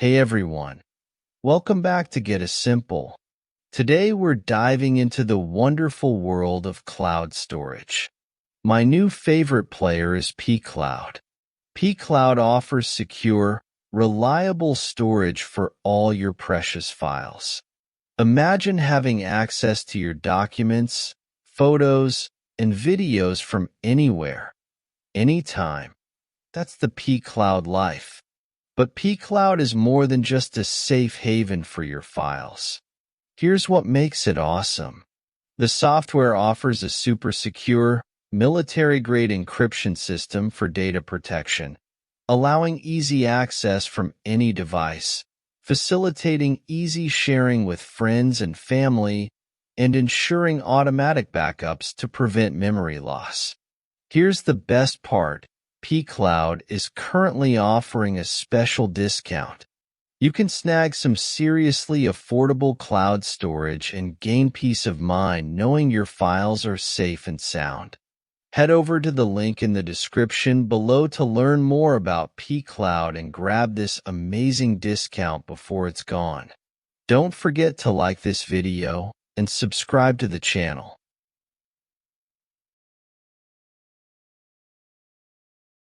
Hey everyone, welcome back to Get a Simple. Today we're diving into the wonderful world of cloud storage. My new favorite player is pCloud. pCloud offers secure, reliable storage for all your precious files. Imagine having access to your documents, photos, and videos from anywhere, anytime. That's the pCloud life. But pCloud is more than just a safe haven for your files. Here's what makes it awesome. The software offers a super secure, military-grade encryption system for data protection, allowing easy access from any device, facilitating easy sharing with friends and family, and ensuring automatic backups to prevent memory loss. Here's the best part. pCloud is currently offering a special discount. You can snag some seriously affordable cloud storage and gain peace of mind knowing your files are safe and sound. Head over to the link in the description below to learn more about pCloud and grab this amazing discount before it's gone. Don't forget to like this video and subscribe to the channel.